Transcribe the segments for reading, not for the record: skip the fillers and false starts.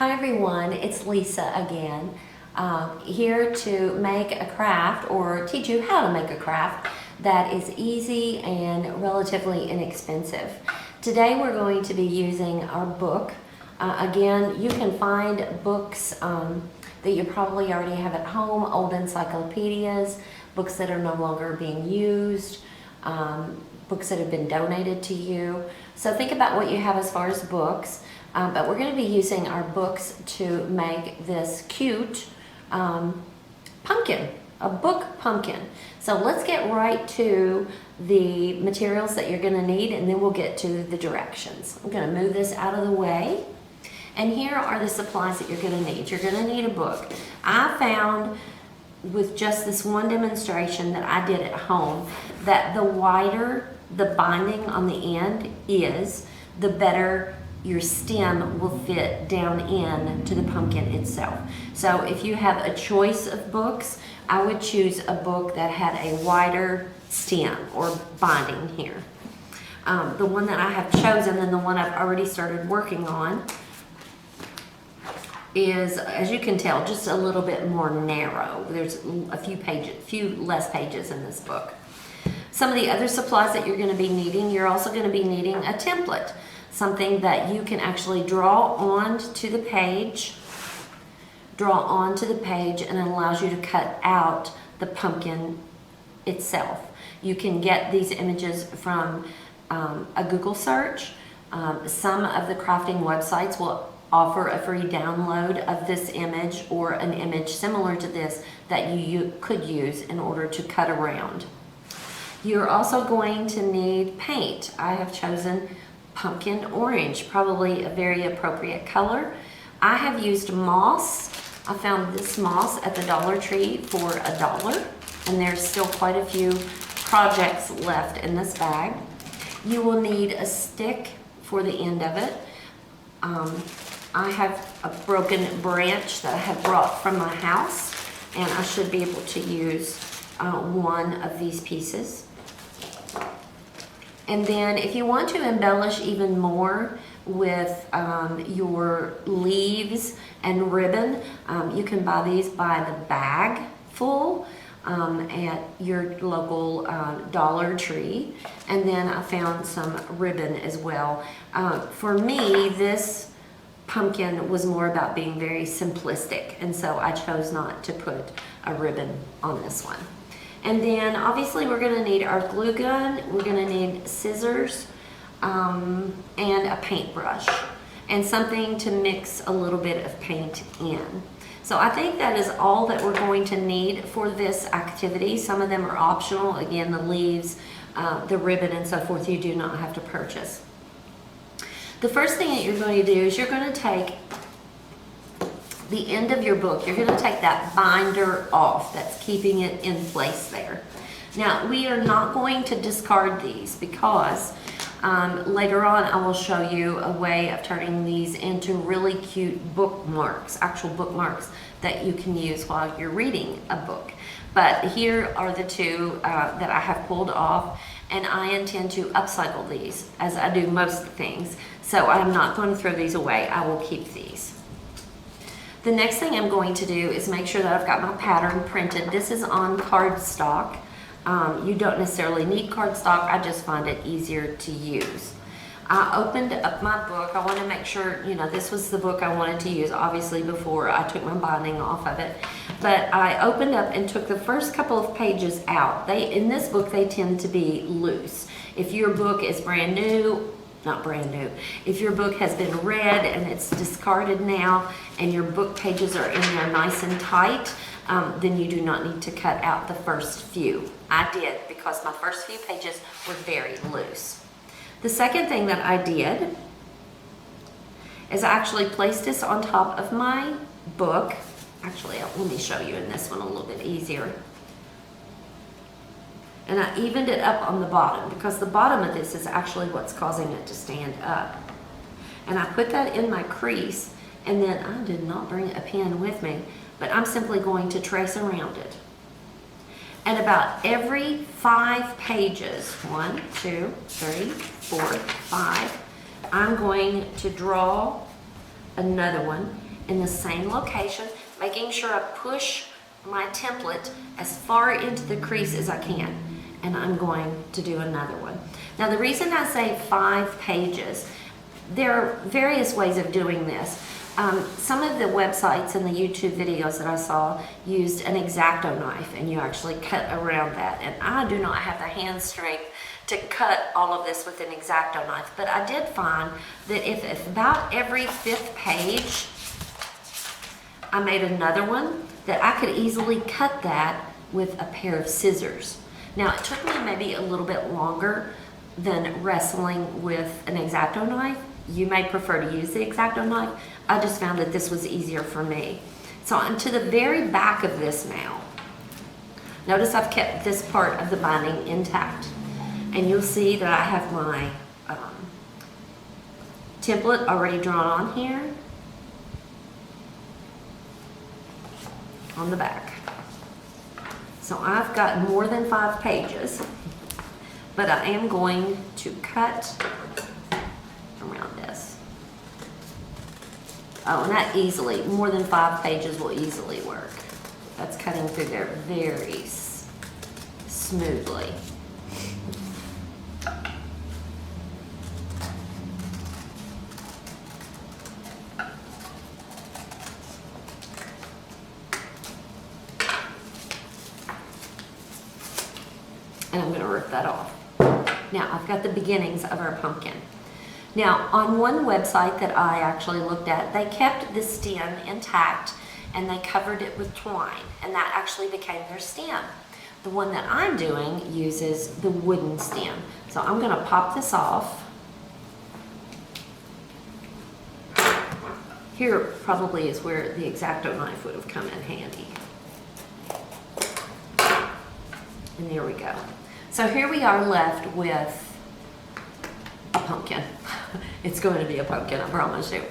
Hi everyone, it's Lisa again, here to make a craft or teach you how to make a craft that is easy and relatively inexpensive. Today we're going to be using our book. Again, you can find books that you probably already have at home, old encyclopedias, books that are no longer being used, books that have been donated to you. So think about what you have as far as books. But we're going to be using our books to make this cute pumpkin, a book pumpkin. So let's get right to the materials that you're going to need, and then we'll get to the directions. I'm going to move this out of the way. And here are the supplies that you're going to need. You're going to need a book. I found with just this one demonstration that I did at home that the wider the binding on the end is, the better your stem will fit down in to the pumpkin itself. So if you have a choice of books, I would choose a book that had a wider stem or binding here. The one that I have chosen and the one I've already started working on is, as you can tell, just a little bit more narrow. There's a few less pages in this book. Some of the other supplies that you're going to be needing, you're also going to be needing a template. Something that you can actually draw onto the page and it allows you to cut out the pumpkin itself. You can get these images from a Google search. Some of the crafting websites will offer a free download of this image or an image similar to this that you could use in order to cut around. You're also going to need paint. I have chosen pumpkin orange, probably a very appropriate color. I have used moss. I found this moss at the Dollar Tree for $1, and there's still quite a few projects left in this bag. You will need a stick for the end of it. I have a broken branch that I have brought from my house, and I should be able to use one of these pieces. And then if you want to embellish even more with your leaves and ribbon, you can buy these by the bag full at your local Dollar Tree. And then I found some ribbon as well. For me, this pumpkin was more about being very simplistic, and so I chose not to put a ribbon on this one. And then obviously we're going to need our glue gun, we're going to need scissors, and a paintbrush, and something to mix a little bit of paint in. So I think that is all that we're going to need for this activity. Some of them are optional. Again, the leaves, the ribbon, and so forth, you do not have to purchase. The first thing that you're going to do is you're going to take the end of your book, you're going to take that binder off that's keeping it in place there. Now, we are not going to discard these because later on I will show you a way of turning these into really cute bookmarks, actual bookmarks that you can use while you're reading a book. But here are the two that I have pulled off, and I intend to upcycle these as I do most things. So I'm not going to throw these away. I will keep these. The next thing I'm going to do is make sure that I've got my pattern printed. This is on cardstock. You don't necessarily need cardstock. I just find it easier to use. I opened up my book. I want to make sure, you know, this was the book I wanted to use, obviously, before I took my binding off of it. But I opened up and took the first couple of pages out. In this book, they tend to be loose. If your book is brand new, not brand new. If your book has been read and it's discarded now and your book pages are in there nice and tight, then you do not need to cut out the first few. I did, because my first few pages were very loose. The second thing that I did is I actually placed this on top of my book. Actually, let me show you in this one a little bit easier. And I evened it up on the bottom because the bottom of this is actually what's causing it to stand up. And I put that in my crease, and then I did not bring a pen with me, but I'm simply going to trace around it. And about every 5 pages, 1, 2, 3, 4, 5, I'm going to draw another one, in the same location, making sure I push my template as far into the crease as I can. And I'm going to do another one. Now the reason I say 5 pages, there are various ways of doing this. Some of the websites and the YouTube videos that I saw used an X-Acto knife, and you actually cut around that. And I do not have the hand strength to cut all of this with an X-Acto knife. But I did find that if about every 5th page I made another one, that I could easily cut that with a pair of scissors. Now it took me maybe a little bit longer than wrestling with an X-Acto knife. You may prefer to use the X-Acto knife. I just found that this was easier for me. So I'm to the very back of this now. Notice I've kept this part of the binding intact. And you'll see that I have my template already drawn on here on the back. So I've got more than 5 pages, but I am going to cut around this. Oh, and that easily, more than 5 pages will easily work. That's cutting through there very smoothly. And I'm going to rip that off. Now I've got the beginnings of our pumpkin. Now on one website that I actually looked at, they kept the stem intact and they covered it with twine, and that actually became their stem. The one that I'm doing uses the wooden stem. So I'm going to pop this off. Here probably is where the X-Acto knife would have come in handy. And there we go. So here we are left with a pumpkin. It's going to be a pumpkin, I promise you.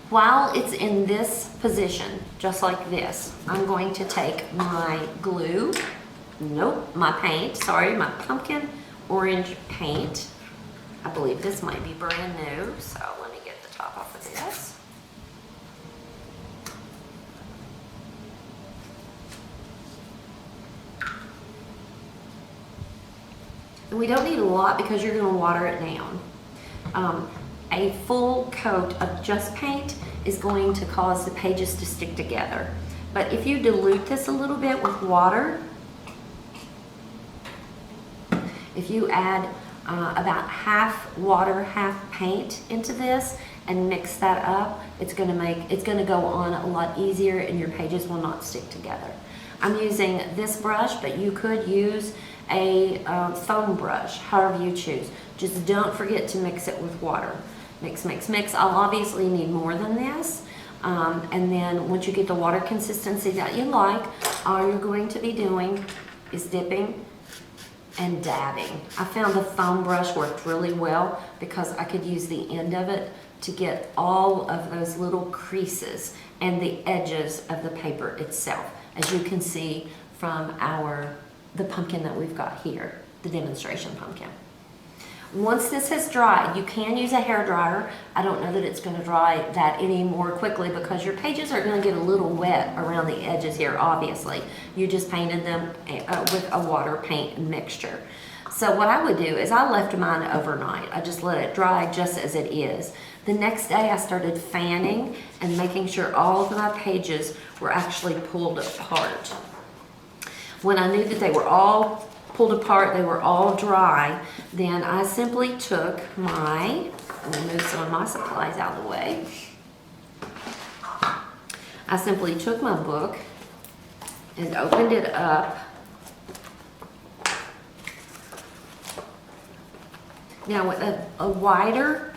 While it's in this position, just like this, I'm going to take my glue, my paint, my pumpkin orange paint. I believe this might be brand new, so let me get the top off of this. And we don't need a lot because you're going to water it down. A full coat of just paint is going to cause the pages to stick together. But if you dilute this a little bit with water, if you add about half water, half paint into this and mix that up, it's going to go on a lot easier and your pages will not stick together. I'm using this brush, but you could use a foam brush, however you choose. Just don't forget to mix it with water. Mix, mix, mix. I'll obviously need more than this. And then once you get the water consistency that you like, all you're going to be doing is dipping and dabbing. I found the foam brush worked really well because I could use the end of it to get all of those little creases and the edges of the paper itself, as you can see from the pumpkin that we've got here, the demonstration pumpkin. Once this has dried, you can use a hair dryer. I don't know that it's going to dry that any more quickly because your pages are going to get a little wet around the edges here, obviously. You just painted them with a water paint mixture. So what I would do is I left mine overnight. I just let it dry just as it is. The next day I started fanning and making sure all of my pages were actually pulled apart. When I knew that they were all pulled apart, they were all dry, then I simply took let me move some of my supplies out of the way. I simply took my book and opened it up. Now with a wider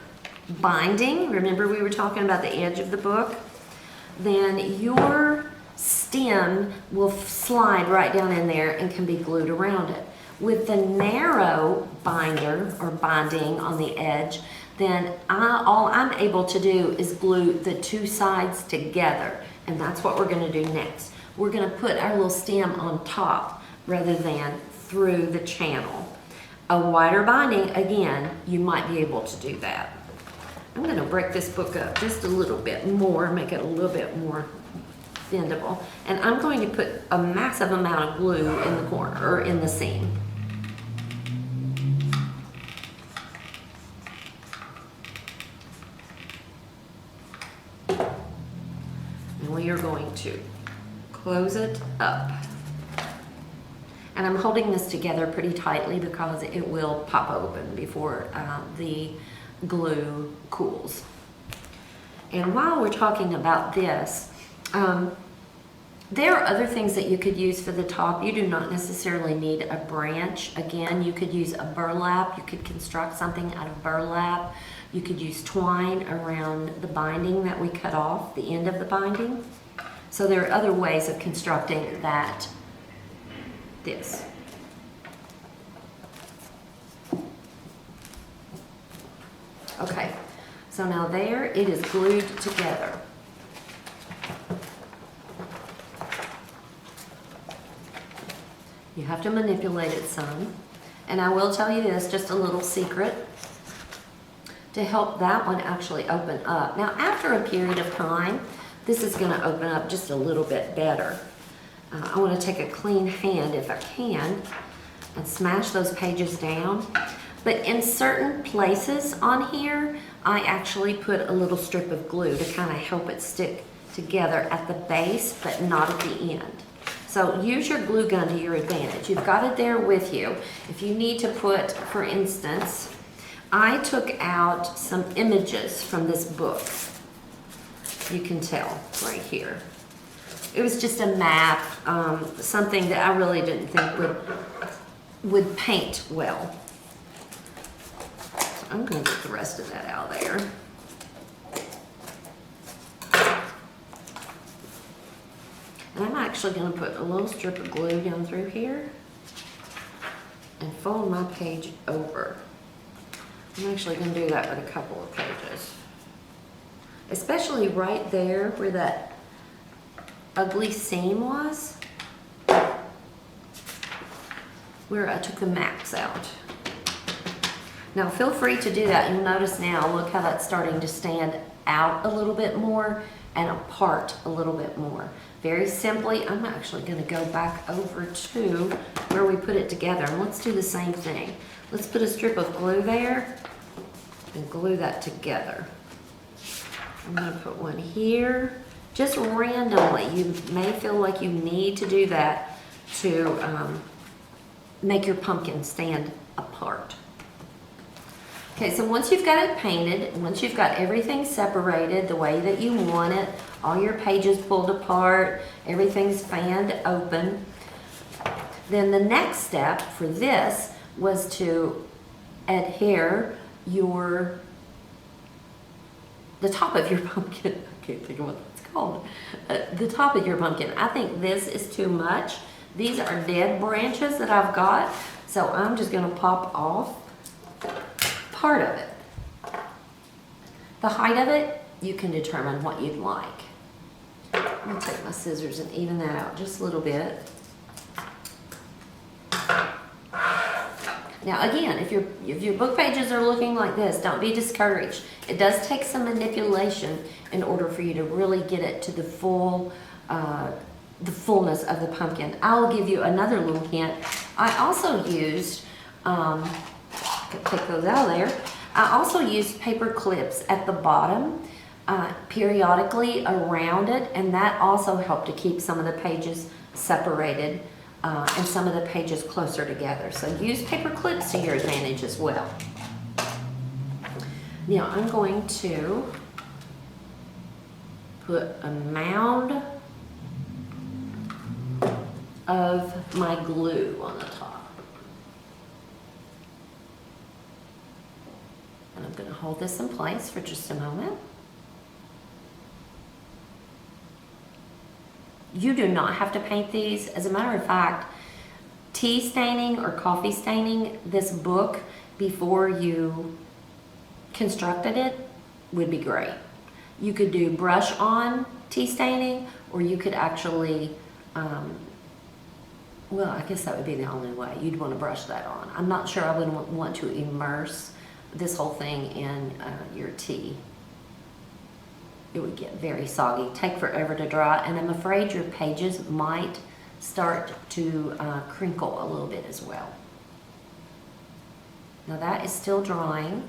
binding, remember we were talking about the edge of the book, then your stem will slide right down in there and can be glued around it. With the narrow binder or binding on the edge, then all I'm able to do is glue the two sides together, and that's what we're going to do next. We're going to put our little stem on top rather than through the channel. A wider binding, again, you might be able to do that. I'm going to break this book up just a little bit more, make it a little bit more bendable. And I'm going to put a massive amount of glue in the corner, or in the seam. And we are going to close it up. And I'm holding this together pretty tightly because it will pop open before the glue cools. And while we're talking about this, there are other things that you could use for the top. You do not necessarily need a branch. Again, you could use a burlap. You could construct something out of burlap. You could use twine around the binding that we cut off, the end of the binding. So there are other ways of constructing this. Okay, so now there it is glued together. You have to manipulate it some. And I will tell you this, just a little secret, to help that one actually open up. Now, after a period of time, this is going to open up just a little bit better. I want to take a clean hand, if I can, and smash those pages down. But in certain places on here, I actually put a little strip of glue to kind of help it stick together at the base, but not at the end. So use your glue gun to your advantage. You've got it there with you. If you need to put, for instance, I took out some images from this book. You can tell right here. It was just a map, something that I really didn't think would paint well. So I'm going to get the rest of that out of there. And I'm actually going to put a little strip of glue down through here and fold my page over. I'm actually going to do that with a couple of pages. Especially right there where that ugly seam was, where I took the maps out. Now feel free to do that. You'll notice now, look how that's starting to stand out a little bit more and apart a little bit more. Very simply, I'm actually going to go back over to where we put it together, and let's do the same thing. Let's put a strip of glue there and glue that together. I'm going to put one here, just randomly. You may feel like you need to do that to make your pumpkin stand apart. Okay, so once you've got it painted, once you've got everything separated the way that you want it, all your pages pulled apart, everything's fanned open, then the next step for this was to adhere the top of your pumpkin. I can't think of what it's called. The top of your pumpkin. I think this is too much. These are dead branches that I've got, so I'm just going to pop off part of it. The height of it, you can determine what you'd like. I'm going to take my scissors and even that out just a little bit. Now again, if your book pages are looking like this, don't be discouraged. It does take some manipulation in order for you to really get it to the fullness of the pumpkin. I'll give you another little hint. I also used, take those out of there. I also used paper clips at the bottom periodically around it, and that also helped to keep some of the pages separated and some of the pages closer together. So use paper clips to your advantage as well. Now I'm going to put a mound of my glue on the top. And I'm going to hold this in place for just a moment. You do not have to paint these. As a matter of fact, tea staining or coffee staining this book before you constructed it would be great. You could do brush on tea staining, or you could actually, well, I guess that would be the only way. You'd want to brush that on. I'm not sure I would want to immerse this whole thing in your tea. It would get very soggy, take forever to dry, and I'm afraid your pages might start to crinkle a little bit as well. Now that is still drying.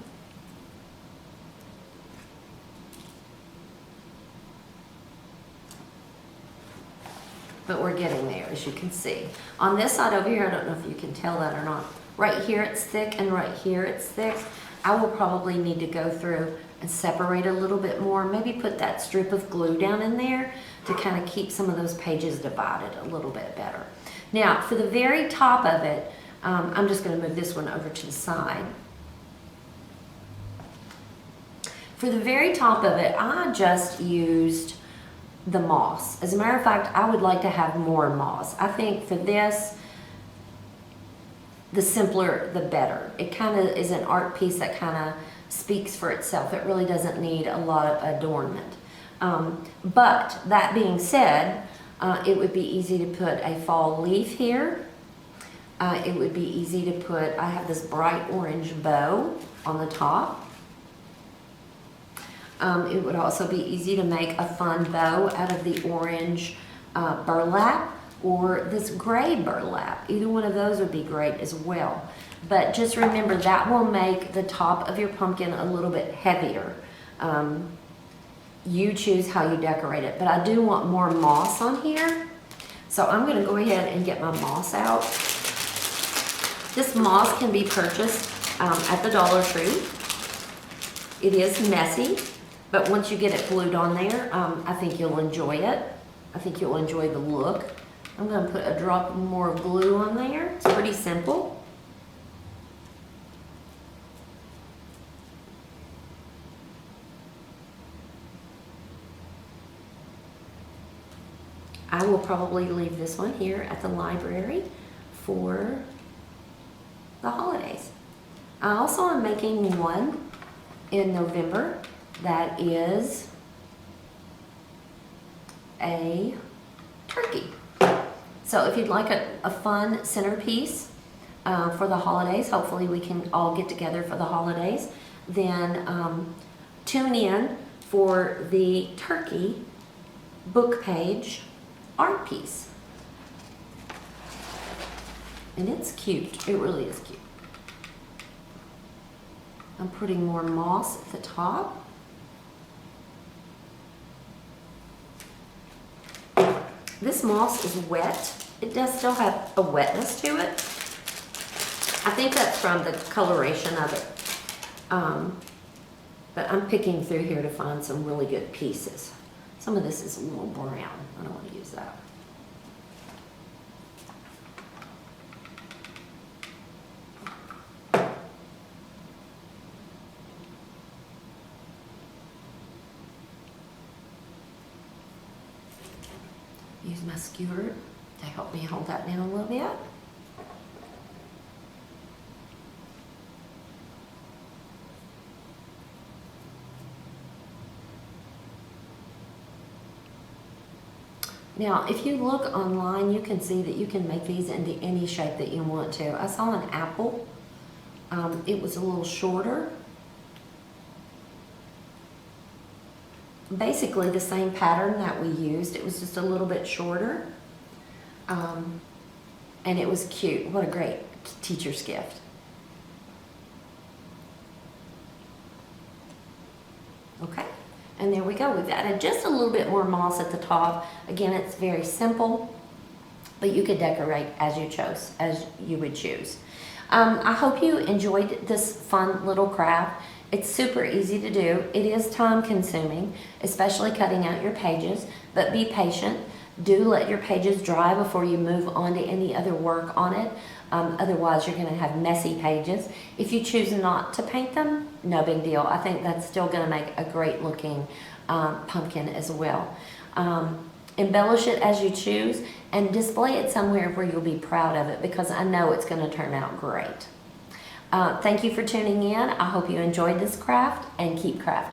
But we're getting there, as you can see. On this side over here, I don't know if you can tell that or not. Right here it's thick and right here it's thick. I will probably need to go through and separate a little bit more. Maybe put that strip of glue down in there to kind of keep some of those pages divided a little bit better. Now, for the very top of it, I'm just going to move this one over to the side. For the very top of it, I just used the moss. As a matter of fact, I would like to have more moss. I think for this, the simpler the better. It kind of is an art piece that kind of speaks for itself. It really doesn't need a lot of adornment. But that being said, it would be easy to put a fall leaf here. It would be easy to put, I have this bright orange bow on the top. It would also be easy to make a fun bow out of the orange burlap or this gray burlap. Either one of those would be great as well. But just remember, that will make the top of your pumpkin a little bit heavier. You choose how you decorate it. But I do want more moss on here. So I'm going to go ahead and get my moss out. This moss can be purchased at the Dollar Tree. It is messy, but once you get it glued on there, I think you'll enjoy it. I think you'll enjoy the look. I'm going to put a drop more glue on there. It's pretty simple. I will probably leave this one here at the library for the holidays. I also am making one in November that is a turkey. So if you'd like a fun centerpiece for the holidays, hopefully we can all get together for the holidays, then tune in for the turkey book page art piece. And it's cute. It really is cute. I'm putting more moss at the top. This moss is wet. It does still have a wetness to it. I think that's from the coloration of it. But I'm picking through here to find some really good pieces. Some of this is a little brown. I don't want to use that. Use my skewer to help me hold that down a little bit. Now, if you look online, you can see that you can make these into any shape that you want to. I saw an apple. It was a little shorter. Basically the same pattern that we used. It was just a little bit shorter. And it was cute. What a great teacher's gift. Okay. And there we go. We've added just a little bit more moss at the top. Again, it's very simple, but you could decorate as you would choose. I hope you enjoyed this fun little craft. It's super easy to do. It is time consuming, especially cutting out your pages, but be patient. Do let your pages dry before you move on to any other work on it. Otherwise, you're going to have messy pages. If you choose not to paint them, no big deal. I think that's still going to make a great looking pumpkin as well. Embellish it as you choose and display it somewhere where you'll be proud of it, because I know it's going to turn out great. Thank you for tuning in. I hope you enjoyed this craft, and keep crafting.